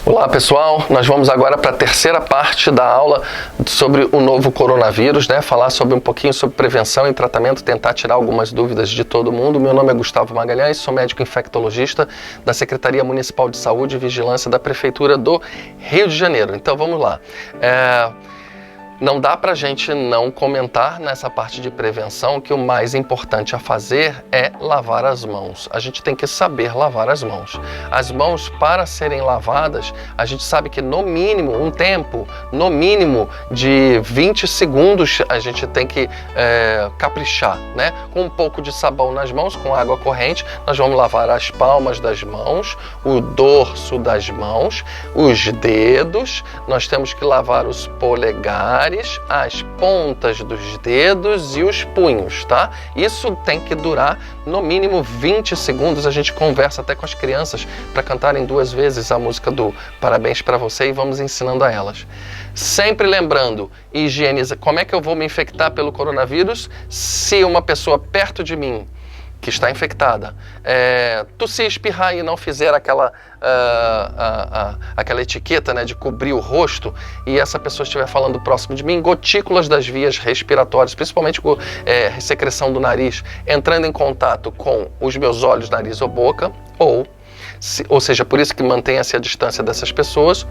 Olá pessoal, nós vamos agora para a terceira parte da aula sobre o novo coronavírus, né? Falar sobre um pouquinho sobre prevenção e tratamento, tentar tirar algumas dúvidas de todo mundo. Meu nome é Gustavo Magalhães, sou médico infectologista da Secretaria Municipal de Saúde e Vigilância da Prefeitura do Rio de Janeiro. Então vamos lá. Não dá pra gente não comentar nessa parte de prevenção que o mais importante a fazer é lavar as mãos. A gente tem que saber lavar as mãos. As mãos, para serem lavadas, a gente sabe que no mínimo, um tempo, no mínimo de 20 segundos, a gente tem que caprichar, né? Com um pouco de sabão nas mãos, com água corrente, nós vamos lavar as palmas das mãos, o dorso das mãos, os dedos, nós temos que lavar os polegares, as pontas dos dedos e os punhos, tá? Isso tem que durar no mínimo 20 segundos. A gente conversa até com as crianças para cantarem 2 vezes a música do Parabéns para Você e vamos ensinando a elas. Sempre lembrando, higieniza. Como é que eu vou me infectar pelo coronavírus se uma pessoa perto de mim que está infectada, tossir, espirrar e não fizer aquela etiqueta, né, de cobrir o rosto, e essa pessoa estiver falando próximo de mim, gotículas das vias respiratórias, principalmente secreção do nariz, entrando em contato com os meus olhos, nariz ou boca, ou seja, por isso que mantenha-se a distância dessas pessoas,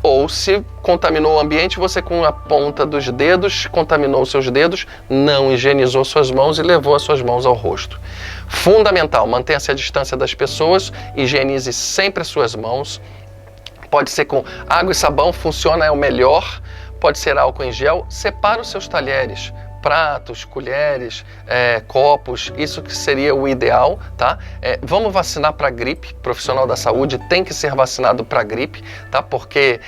ou se contaminou o ambiente, você com a ponta dos dedos, contaminou seus dedos, não higienizou suas mãos e levou as suas mãos ao rosto. Fundamental, mantenha-se a distância das pessoas, higienize sempre as suas mãos. Pode ser com água e sabão, funciona, é o melhor. Pode ser álcool em gel. Separa os seus talheres, pratos, colheres, copos, isso que seria o ideal, tá? Vamos vacinar para gripe, profissional da saúde tem que ser vacinado para gripe, tá? Porque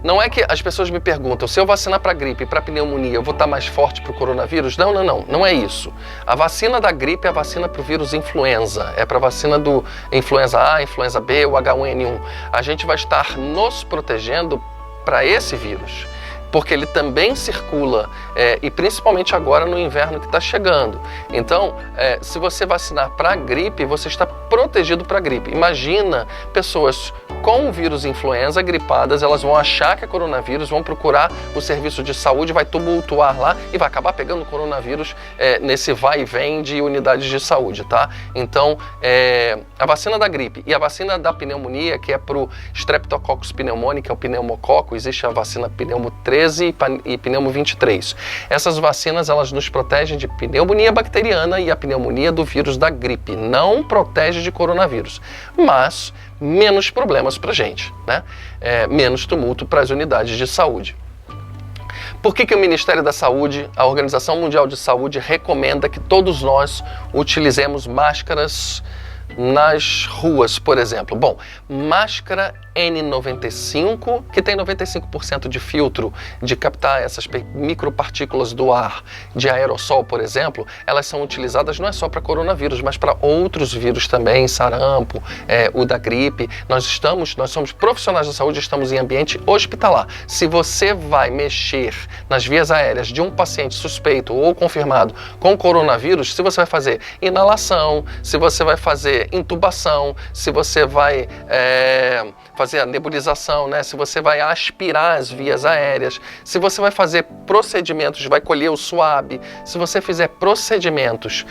não é que as pessoas me perguntam, se eu vacinar para gripe e para pneumonia, eu vou estar mais forte para o coronavírus? Não é isso. A vacina da gripe é a vacina para o vírus influenza, é para a vacina do influenza A, influenza B, o H1N1. A gente vai estar nos protegendo para esse vírus, porque ele também circula, e principalmente agora no inverno que está chegando. Então, se você vacinar para a gripe, você está protegido para a gripe. Imagina pessoas com o vírus influenza gripadas, elas vão achar que é coronavírus, vão procurar o serviço de saúde, vai tumultuar lá e vai acabar pegando coronavírus nesse vai e vem de unidades de saúde, tá? Então, a vacina da gripe e a vacina da pneumonia, que é para o Streptococcus pneumoniae, que é o pneumococo, existe a vacina pneumo 13 e pneumo 23. Essas vacinas, elas nos protegem de pneumonia bacteriana e a pneumonia do vírus da gripe. Não protege de coronavírus, mas menos problemas para a gente, né? Menos tumulto para as unidades de saúde. Por que o Ministério da Saúde, a Organização Mundial de Saúde, recomenda que todos nós utilizemos máscaras nas ruas, por exemplo? Bom, máscara N95, que tem 95% de filtro de captar essas micropartículas do ar, de aerossol, por exemplo, elas são utilizadas não é só para coronavírus, mas para outros vírus também, sarampo, o da gripe. Nós somos profissionais da saúde, estamos em ambiente hospitalar. Se você vai mexer nas vias aéreas de um paciente suspeito ou confirmado com coronavírus, se você vai fazer inalação, se você vai fazer intubação, se você vai fazer a nebulização, né? Se você vai aspirar as vias aéreas, se você vai fazer procedimentos, vai colher o suave, se você fizer procedimentos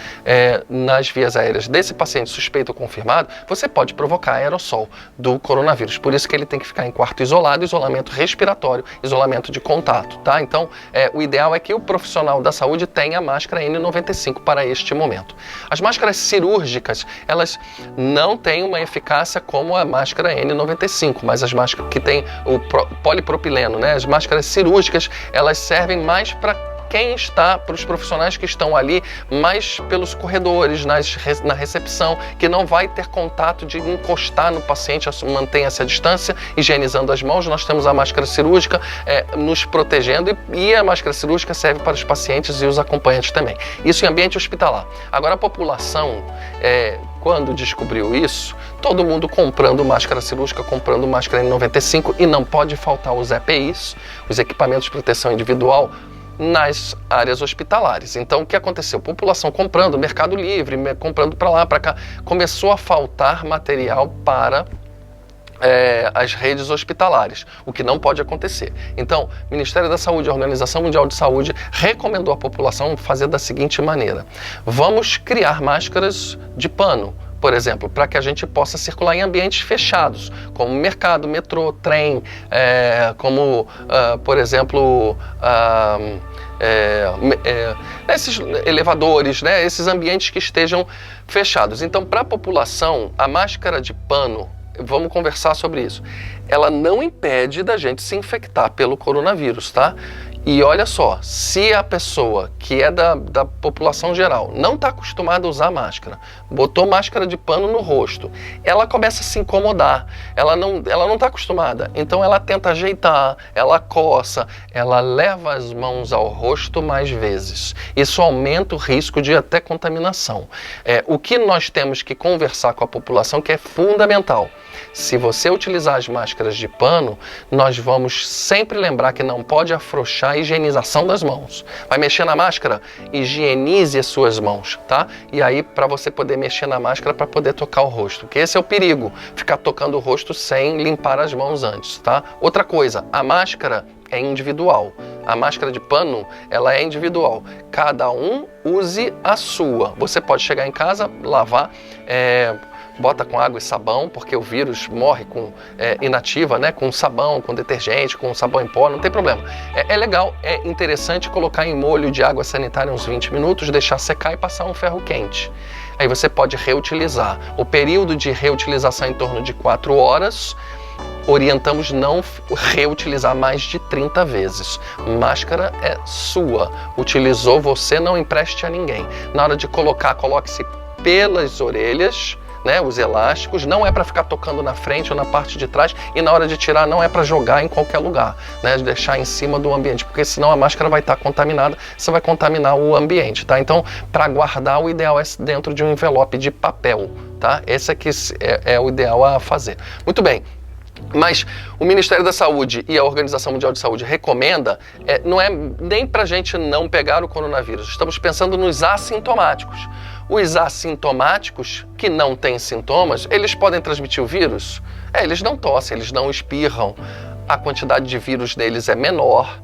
nas vias aéreas desse paciente suspeito ou confirmado, você pode provocar aerossol do coronavírus. Por isso que ele tem que ficar em quarto isolado, isolamento respiratório, isolamento de contato, tá? Então, o ideal é que o profissional da saúde tenha a máscara N95 para este momento. As máscaras cirúrgicas, elas não têm uma eficácia como a máscara N95, mas as máscaras que tem o polipropileno, né? As máscaras cirúrgicas, elas servem mais para para os profissionais que estão ali, mais pelos corredores, na recepção, que não vai ter contato de encostar no paciente, mantenha-se a distância, higienizando as mãos. Nós temos a máscara cirúrgica nos protegendo e a máscara cirúrgica serve para os pacientes e os acompanhantes também. Isso em ambiente hospitalar. Agora, a população, quando descobriu isso, todo mundo comprando máscara cirúrgica, comprando máscara N95, e não pode faltar os EPIs, os equipamentos de proteção individual, nas áreas hospitalares. Então, o que aconteceu? População comprando, Mercado Livre, comprando para lá, para cá. Começou a faltar material para as redes hospitalares, o que não pode acontecer. Então, o Ministério da Saúde, a Organização Mundial de Saúde, recomendou à população fazer da seguinte maneira: vamos criar máscaras de pano, por exemplo, para que a gente possa circular em ambientes fechados, como mercado, metrô, trem, por exemplo, esses elevadores, né, esses ambientes que estejam fechados. Então, para a população, a máscara de pano, vamos conversar sobre isso, ela não impede da gente se infectar pelo coronavírus, tá? E olha só, se a pessoa que é da população geral não está acostumada a usar máscara, botou máscara de pano no rosto, ela começa a se incomodar, ela não está acostumada, então ela tenta ajeitar, ela coça, ela leva as mãos ao rosto mais vezes. Isso aumenta o risco de até contaminação. O que nós temos que conversar com a população, que é fundamental: se você utilizar as máscaras de pano, nós vamos sempre lembrar que não pode afrouxar a higienização das mãos. Vai mexer na máscara? Higienize as suas mãos, tá? E aí, para você poder mexer na máscara, para poder tocar o rosto, que esse é o perigo, ficar tocando o rosto sem limpar as mãos antes, tá? Outra coisa, a máscara é individual. A máscara de pano, ela é individual. Cada um use a sua. Você pode chegar em casa, lavar, bota com água e sabão, porque o vírus morre com inativa, né? Com sabão, com detergente, com sabão em pó, não tem problema. É legal, é interessante colocar em molho de água sanitária uns 20 minutos, deixar secar e passar um ferro quente. Aí você pode reutilizar. O período de reutilização é em torno de 4 horas. Orientamos não reutilizar mais de 30 vezes. Máscara é sua. Utilizou, você não empreste a ninguém. Na hora de colocar, coloque-se pelas orelhas, né, os elásticos, não é para ficar tocando na frente ou na parte de trás, e na hora de tirar não é para jogar em qualquer lugar, né, de deixar em cima do ambiente, porque senão a máscara vai estar contaminada, você vai contaminar o ambiente, tá? Então, para guardar, o ideal é dentro de um envelope de papel, tá? Esse aqui é o ideal a fazer. Muito bem. Mas o Ministério da Saúde e a Organização Mundial de Saúde recomenda, não é nem para a gente não pegar o coronavírus, estamos pensando nos assintomáticos. Os assintomáticos, que não têm sintomas, eles podem transmitir o vírus? Eles não tossem, eles não espirram, a quantidade de vírus deles é menor.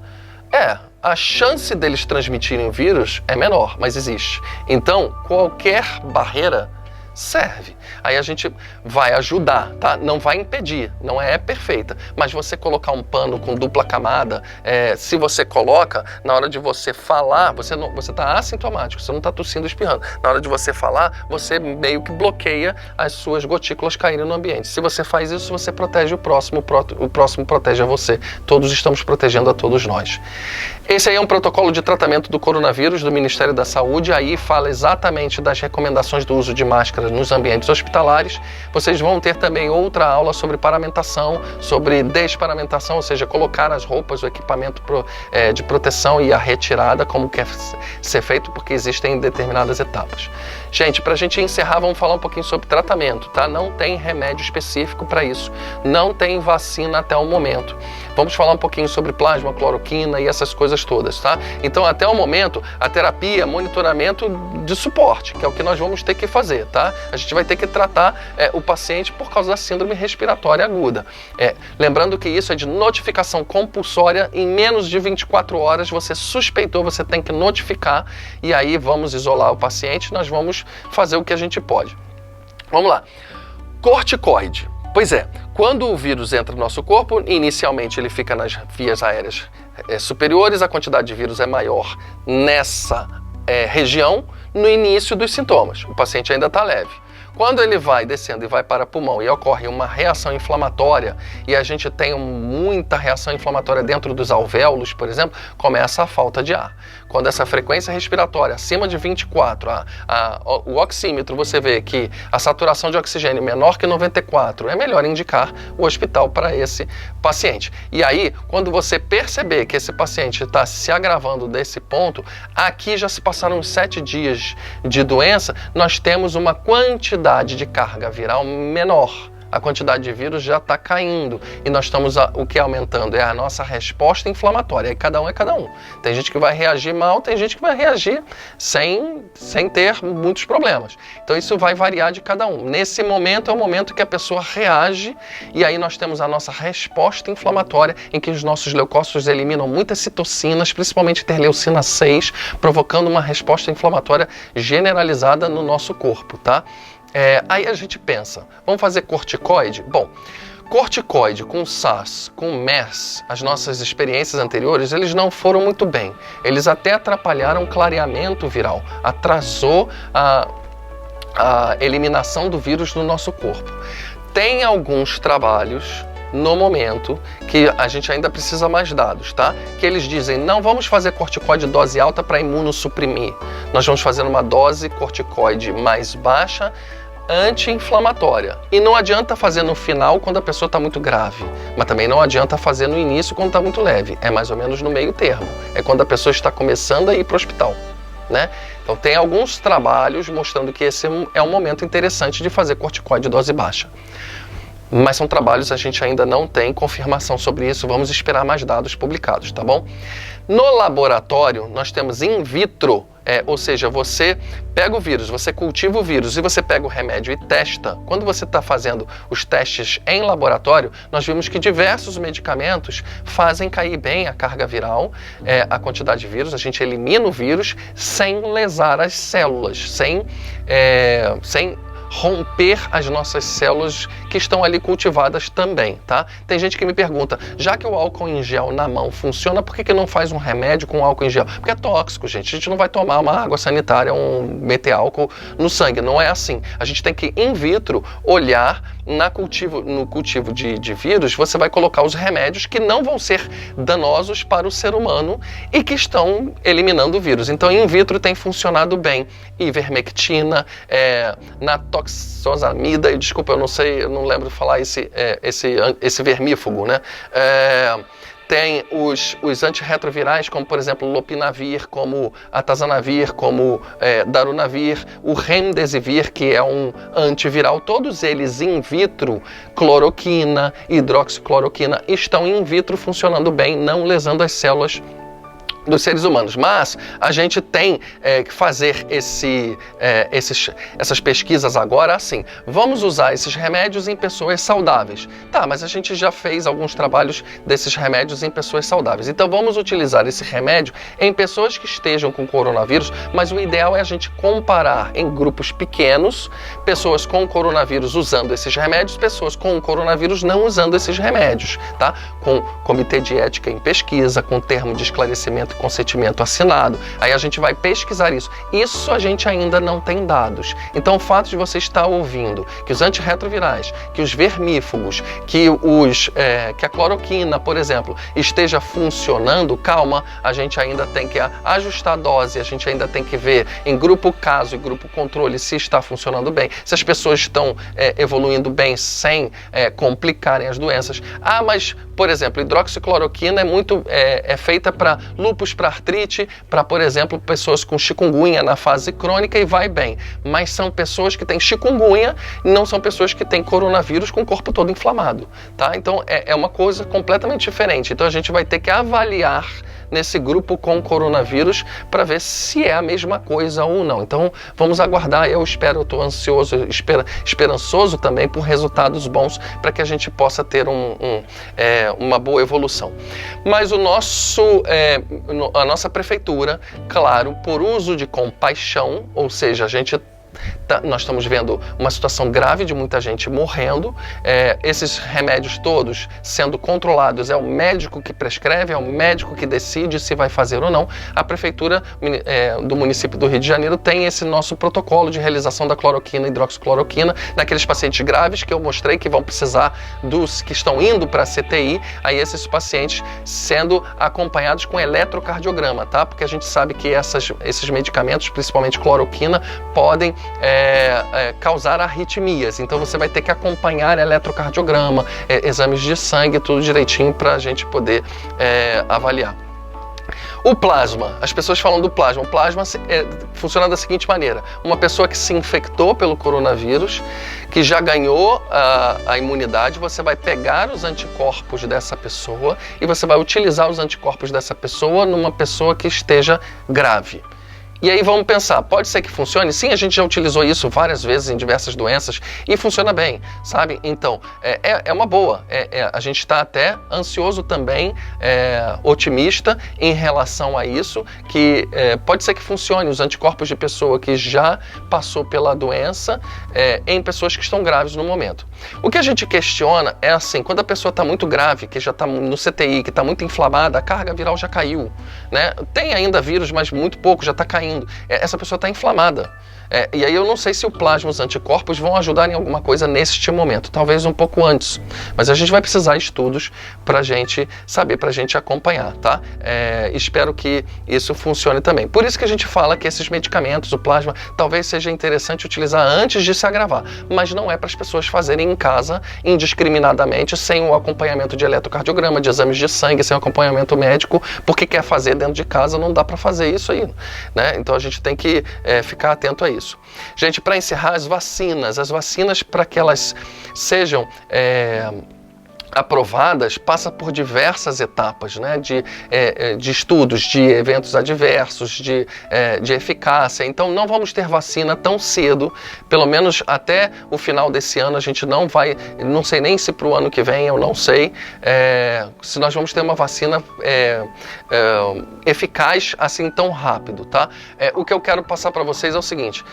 A chance deles transmitirem o vírus é menor, mas existe. Então, qualquer barreira serve. Aí a gente vai ajudar, tá? Não vai impedir, não é perfeita, mas você colocar um pano com dupla camada, se você coloca, na hora de você falar, você está assintomático, você não está tossindo, espirrando. Na hora de você falar, você meio que bloqueia as suas gotículas caírem no ambiente. Se você faz isso, você protege o próximo protege a você. Todos estamos protegendo a todos nós. Esse aí é um protocolo de tratamento do coronavírus do Ministério da Saúde. Aí fala exatamente das recomendações do uso de máscaras nos ambientes hospitalares. Vocês vão ter também outra aula sobre paramentação, sobre desparamentação, ou seja, colocar as roupas, o equipamento de proteção e a retirada, como quer ser feito, porque existem determinadas etapas. Gente, para a gente encerrar, vamos falar um pouquinho sobre tratamento, tá? Não tem remédio específico para isso, não tem vacina até o momento. Vamos falar um pouquinho sobre plasma, cloroquina e essas coisas todas, tá? Então, até o momento, a terapia, monitoramento de suporte, que é o que nós vamos ter que fazer, tá? A gente vai ter que tratar o paciente por causa da síndrome respiratória aguda. Lembrando que isso é de notificação compulsória, em menos de 24 horas você suspeitou, você tem que notificar, e aí vamos isolar o paciente, nós vamos fazer o que a gente pode. Vamos lá. Corticoide. Pois é, quando o vírus entra no nosso corpo, inicialmente ele fica nas vias aéreas superiores, a quantidade de vírus é maior nessa região, no início dos sintomas. O paciente ainda está leve. Quando ele vai descendo e vai para o pulmão e ocorre uma reação inflamatória, e a gente tem muita reação inflamatória dentro dos alvéolos, por exemplo, começa a falta de ar. Quando essa frequência respiratória acima de 24, o oxímetro, você vê que a saturação de oxigênio menor que 94, é melhor indicar o hospital para esse paciente. E aí, quando você perceber que esse paciente está se agravando desse ponto, aqui já se passaram uns 7 dias de doença, nós temos uma quantidade de carga viral menor, a quantidade de vírus já está caindo e nós estamos, o que aumentando é a nossa resposta inflamatória, e cada um é cada um. Tem gente que vai reagir mal, tem gente que vai reagir sem ter muitos problemas. Então isso vai variar de cada um. Nesse momento é o momento que a pessoa reage e aí nós temos a nossa resposta inflamatória, em que os nossos leucócitos eliminam muitas citocinas, principalmente interleucina 6, provocando uma resposta inflamatória generalizada no nosso corpo, tá? Aí a gente pensa, vamos fazer corticoide? Bom, corticoide com SARS, com MERS, as nossas experiências anteriores, eles não foram muito bem. Eles até atrapalharam o clareamento viral, atrasou a eliminação do vírus no nosso corpo. Tem alguns trabalhos no momento que a gente ainda precisa mais dados, tá? Que eles dizem, não vamos fazer corticoide dose alta para imunossuprimir. Nós vamos fazer uma dose corticoide mais baixa, anti-inflamatória. E não adianta fazer no final quando a pessoa está muito grave, mas também não adianta fazer no início quando está muito leve. É mais ou menos no meio termo. É quando a pessoa está começando a ir para o hospital, né? Então tem alguns trabalhos mostrando que esse é um momento interessante de fazer corticoide dose baixa. Mas são trabalhos, a gente ainda não tem confirmação sobre isso, vamos esperar mais dados publicados, tá bom? No laboratório, nós temos in vitro, ou seja, você pega o vírus, você cultiva o vírus e você pega o remédio e testa. Quando você está fazendo os testes em laboratório, nós vimos que diversos medicamentos fazem cair bem a carga viral, a quantidade de vírus, a gente elimina o vírus sem lesar as células, sem romper as nossas células que estão ali cultivadas também, tá? Tem gente que me pergunta, já que o álcool em gel na mão funciona, por que não faz um remédio com álcool em gel? Porque é tóxico, gente. A gente não vai tomar uma água sanitária, meter álcool no sangue. Não é assim. A gente tem que, in vitro, olhar no cultivo de vírus, você vai colocar os remédios que não vão ser danosos para o ser humano e que estão eliminando o vírus. Então, in vitro tem funcionado bem. Ivermectina, natoxosamida, desculpa, eu não lembro de falar esse vermífugo, né? Tem os antirretrovirais, como por exemplo lopinavir, como atazanavir, como darunavir, o remdesivir, que é um antiviral, todos eles in vitro, cloroquina, hidroxicloroquina, estão in vitro funcionando bem, não lesando as células dos seres humanos, mas a gente tem que fazer essas pesquisas agora assim, vamos usar esses remédios em pessoas saudáveis. Tá, mas a gente já fez alguns trabalhos desses remédios em pessoas saudáveis, então vamos utilizar esse remédio em pessoas que estejam com coronavírus, mas o ideal é a gente comparar em grupos pequenos, pessoas com coronavírus usando esses remédios, pessoas com coronavírus não usando esses remédios, tá? Com comitê de ética em pesquisa, com termo de esclarecimento e consentimento assinado, aí a gente vai pesquisar isso. Isso a gente ainda não tem dados. Então o fato de você estar ouvindo que os antirretrovirais, que os vermífugos, que a cloroquina, por exemplo, esteja funcionando, calma, a gente ainda tem que ajustar a dose, a gente ainda tem que ver em grupo caso e grupo controle se está funcionando bem, se as pessoas estão evoluindo bem sem complicarem as doenças. Ah, mas, por exemplo, hidroxicloroquina é feita para lúpus, para artrite, para, por exemplo, pessoas com chikungunya na fase crônica e vai bem. Mas são pessoas que têm chikungunya e não são pessoas que têm coronavírus com o corpo todo inflamado, tá? Então é uma coisa completamente diferente. Então a gente vai ter que avaliar nesse grupo com coronavírus para ver se é a mesma coisa ou não. Então vamos aguardar, eu estou ansioso, esperançoso também por resultados bons para que a gente possa ter uma boa evolução. Mas a nossa prefeitura, claro, por uso de compaixão, ou seja, nós estamos vendo uma situação grave de muita gente morrendo, esses remédios todos sendo controlados, é o médico que prescreve, é o médico que decide se vai fazer ou não. A prefeitura do município do Rio de Janeiro tem esse nosso protocolo de realização da cloroquina e hidroxicloroquina naqueles pacientes graves que eu mostrei que vão precisar dos que estão indo para a CTI, aí esses pacientes sendo acompanhados com eletrocardiograma, tá? Porque a gente sabe que esses medicamentos, principalmente cloroquina, podem causar arritmias, então você vai ter que acompanhar eletrocardiograma, exames de sangue, tudo direitinho para a gente poder avaliar. O plasma, as pessoas falam do plasma. O plasma funciona da seguinte maneira: uma pessoa que se infectou pelo coronavírus, que já ganhou a imunidade, você vai pegar os anticorpos dessa pessoa e você vai utilizar os anticorpos dessa pessoa numa pessoa que esteja grave. E aí vamos pensar, pode ser que funcione? Sim, a gente já utilizou isso várias vezes em diversas doenças e funciona bem, sabe? Então, é uma boa. A gente está até ansioso também, otimista em relação a isso, que pode ser que funcione os anticorpos de pessoa que já passou pela doença em pessoas que estão graves no momento. O que a gente questiona é assim, quando a pessoa está muito grave, que já está no CTI, que está muito inflamada, a carga viral já caiu, né? Tem ainda vírus, mas muito pouco, já está caindo. Essa pessoa está inflamada. E aí eu não sei se o plasma e os anticorpos vão ajudar em alguma coisa neste momento, talvez um pouco antes. Mas a gente vai precisar de estudos para a gente saber, para a gente acompanhar, tá? Espero que isso funcione também. Por isso que a gente fala que esses medicamentos, o plasma, talvez seja interessante utilizar antes de se agravar. Mas não é para as pessoas fazerem em casa, indiscriminadamente, sem o acompanhamento de eletrocardiograma, de exames de sangue, sem o acompanhamento médico, porque quer fazer dentro de casa, não dá para fazer isso aí, né? Então a gente tem que ficar atento a isso. Gente, para encerrar, as vacinas para que elas sejam aprovadas, passa por diversas etapas, né? De estudos, de eventos adversos, de eficácia. Então não vamos ter vacina tão cedo, pelo menos até o final desse ano a gente não vai, não sei nem se para o ano que vem, eu não sei, se nós vamos ter uma vacina eficaz assim tão rápido, tá? O que eu quero passar para vocês é o seguinte,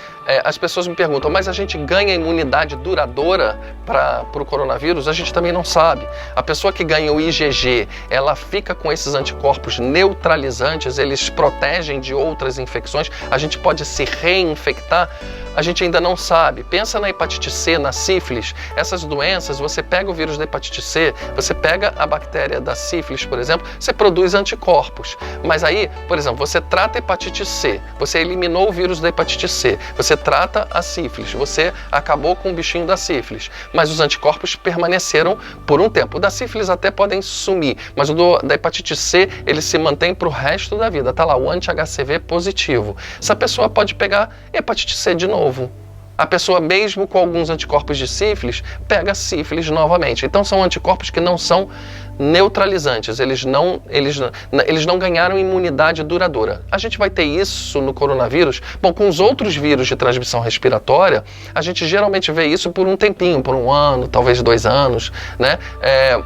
as pessoas me perguntam, mas a gente ganha imunidade duradoura para o coronavírus? A gente também não sabe. A pessoa que ganha o IgG, ela fica com esses anticorpos neutralizantes, eles protegem de outras infecções, a gente pode se reinfectar? A gente ainda não sabe. Pensa na hepatite C, na sífilis, essas doenças, você pega o vírus da hepatite C, você pega a bactéria da sífilis, por exemplo, você produz anticorpos. Mas aí, por exemplo, você trata a hepatite C, você eliminou o vírus da hepatite C, você trata a sífilis, você acabou com o bichinho da sífilis, mas os anticorpos permaneceram por um tempo. O da sífilis até podem sumir, mas o da hepatite C, ele se mantém para o resto da vida. Tá lá, o anti-HCV positivo. Essa pessoa pode pegar hepatite C de novo. A pessoa, mesmo com alguns anticorpos de sífilis, pega sífilis novamente. Então são anticorpos que não são neutralizantes, eles não ganharam imunidade duradoura. A gente vai ter isso no coronavírus? Bom, com os outros vírus de transmissão respiratória, a gente geralmente vê isso por um tempinho, por um ano, talvez 2 anos, né?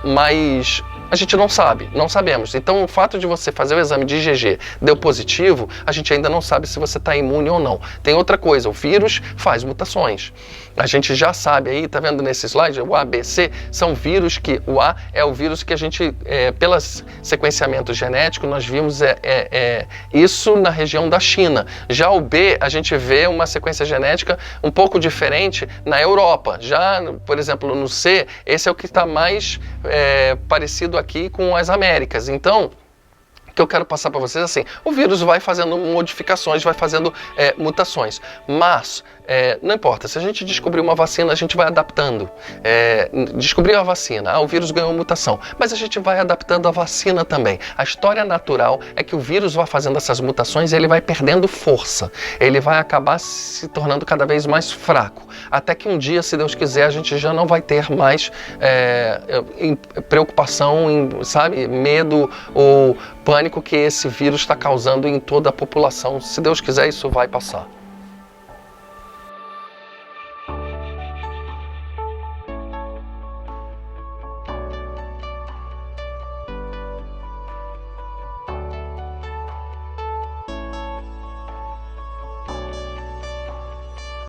Mas a gente não sabe, não sabemos. Então, o fato de você fazer o exame de IgG deu positivo, a gente ainda não sabe se você está imune ou não. Tem outra coisa, o vírus faz mutações. A gente já sabe aí, tá vendo nesse slide, o A, B, C, são vírus que, o A é o vírus que a gente, pelos sequenciamento genético, nós vimos isso na região da China. Já o B, a gente vê uma sequência genética um pouco diferente na Europa. Já, por exemplo, no C, esse é o que está mais parecido aqui com as Américas. Então, o que eu quero passar para vocês é assim, o vírus vai fazendo modificações, vai fazendo mutações, mas não importa, se a gente descobrir uma vacina, a gente vai adaptando. Descobrir a vacina, o vírus ganhou mutação, mas a gente vai adaptando a vacina também. A história natural é que o vírus vai fazendo essas mutações e ele vai perdendo força, ele vai acabar se tornando cada vez mais fraco, até que um dia, se Deus quiser, a gente já não vai ter mais preocupação, sabe, medo ou pânico que esse vírus está causando em toda a população. Se Deus quiser, isso vai passar.